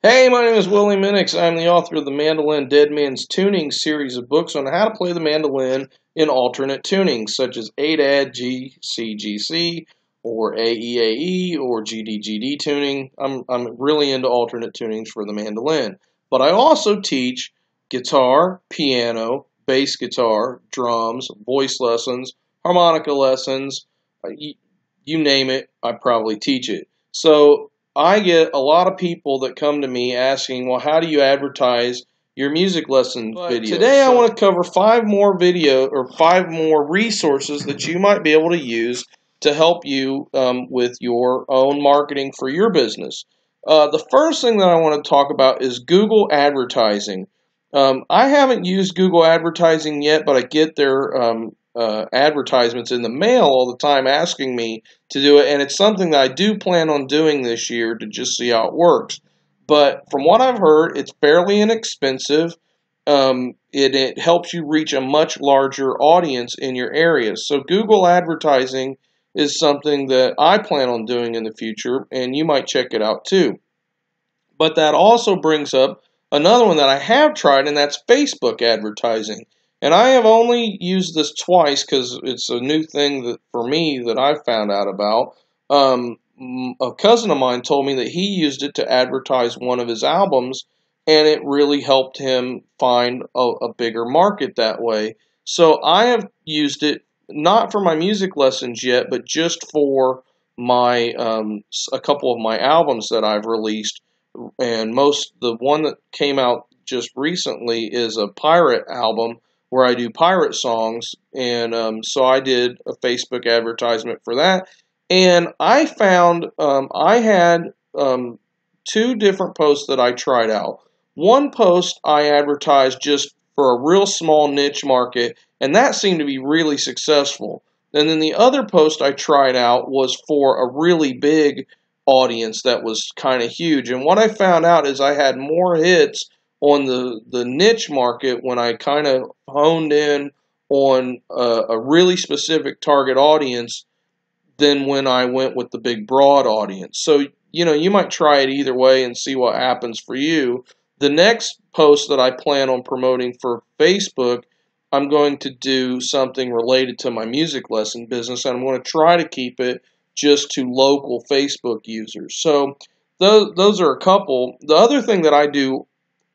Hey, my name is Willy Minnix. I'm the author of the Mandolin Dead Man's Tuning series of books on how to play the mandolin in alternate tunings, such as A-Dad, G, C, G, C, or A-E-A-E, or G-D-G-D tuning. I'm really into alternate tunings for the mandolin. But I also teach guitar, piano, bass guitar, drums, voice lessons, harmonica lessons. You name it, I probably teach it. So I get a lot of people that come to me asking, well, how do you advertise your music lesson videos? Today I want to cover 5 more resources that you might be able to use to help you with your own marketing for your business. The first thing that I want to talk about is Google advertising. I haven't used Google advertising yet, but I get their advertisements in the mail all the time asking me to do it, and it's something that I do plan on doing this year to just see how it works. But from what I've heard, it's fairly inexpensive. It helps you reach a much larger audience in your area. So Google advertising is something that I plan on doing in the future, and you might check it out too. But that also brings up another one that I have tried, and that's Facebook advertising. And I have only used this twice because it's a new thing that for me that I found out about. A cousin of mine told me that he used it to advertise one of his albums, and it really helped him find a bigger market that way. So I have used it not for my music lessons yet, but just for my a couple of my albums that I've released. And the one that came out just recently is a pirate album where I do pirate songs, and so I did a Facebook advertisement for that. And I found I had 2 different posts that I tried out. One post I advertised just for a real small niche market, and that seemed to be really successful. And then the other post I tried out was for a really big audience that was kind of huge. And what I found out is I had more hits on the niche market when I kind of honed in on a really specific target audience than when I went with the big broad audience. So, you might try it either way and see what happens for you. The next post that I plan on promoting for Facebook, I'm going to do something related to my music lesson business, and I'm going to try to keep it just to local Facebook users. So those are a couple. The other thing that I do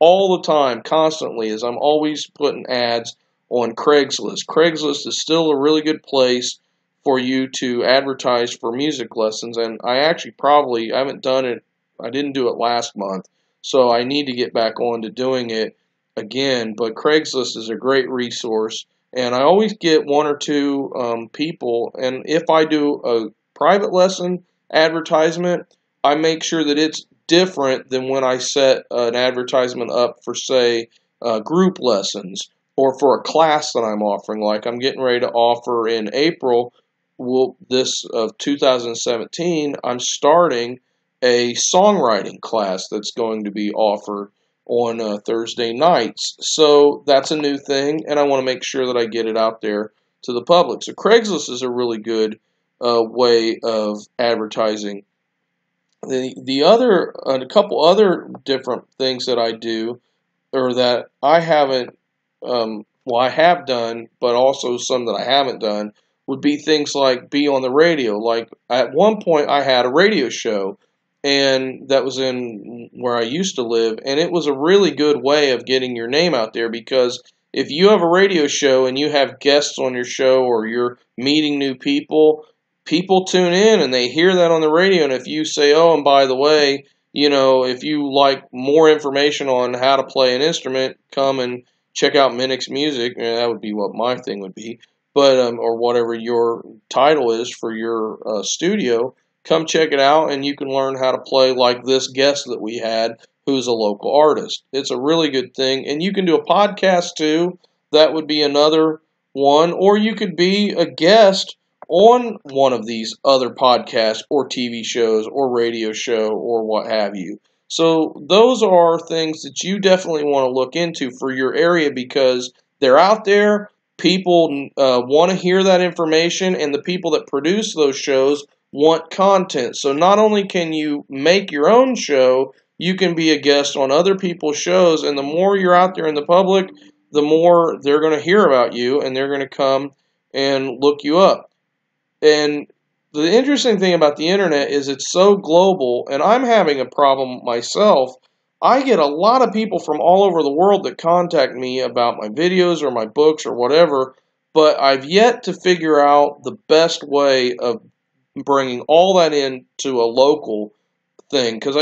all the time, constantly, is I'm always putting ads on Craigslist. Craigslist is still a really good place for you to advertise for music lessons, and I haven't done it. I didn't do it last month, so I need to get back on to doing it again. But Craigslist is a great resource, and I always get 1 or 2 people, and if I do a private lesson advertisement, I make sure that it's different than when I set an advertisement up for, say, group lessons or for a class that I'm offering. Like I'm getting ready to offer in April this of 2017, I'm starting a songwriting class that's going to be offered on Thursday nights. So that's a new thing, and I want to make sure that I get it out there to the public. So Craigslist is a really good way of advertising. A couple other different things that I do, or that I haven't, I have done, but also some that I haven't done, would be things like be on the radio. Like at one point I had a radio show, and that was in where I used to live, and it was a really good way of getting your name out there, because if you have a radio show and you have guests on your show or you're meeting new people, people tune in and they hear that on the radio. And if you say, oh, and by the way, if you like more information on how to play an instrument, come and check out Minnix Music. That would be what my thing would be. But or whatever your title is for your studio, come check it out, and you can learn how to play like this guest that we had, who's a local artist. It's a really good thing. And you can do a podcast too. That would be another one. Or you could be a guest on one of these other podcasts or TV shows or radio show or what have you. So those are things that you definitely want to look into for your area, because they're out there. People want to hear that information, and the people that produce those shows want content. So not only can you make your own show, you can be a guest on other people's shows, and the more you're out there in the public, the more they're going to hear about you, and they're going to come and look you up. And the interesting thing about the internet is it's so global, and I'm having a problem myself. I get a lot of people from all over the world that contact me about my videos or my books or whatever, but I've yet to figure out the best way of bringing all that into a local thing. Because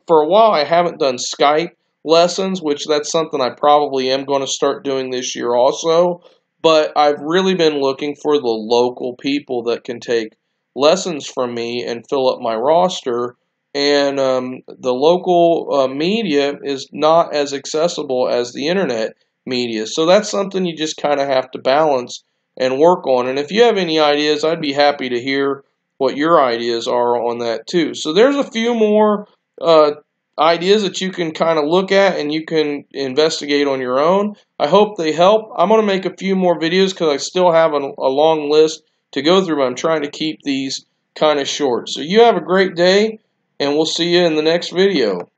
for a while, I haven't done Skype lessons, which that's something I probably am going to start doing this year also. But I've really been looking for the local people that can take lessons from me and fill up my roster. And the local media is not as accessible as the internet media. So that's something you just kind of have to balance and work on. And if you have any ideas, I'd be happy to hear what your ideas are on that too. So there's a few more ideas that you can kind of look at and you can investigate on your own. I hope they help. I'm going to make a few more videos because I still have a long list to go through, but I'm trying to keep these kind of short. So you have a great day, and we'll see you in the next video.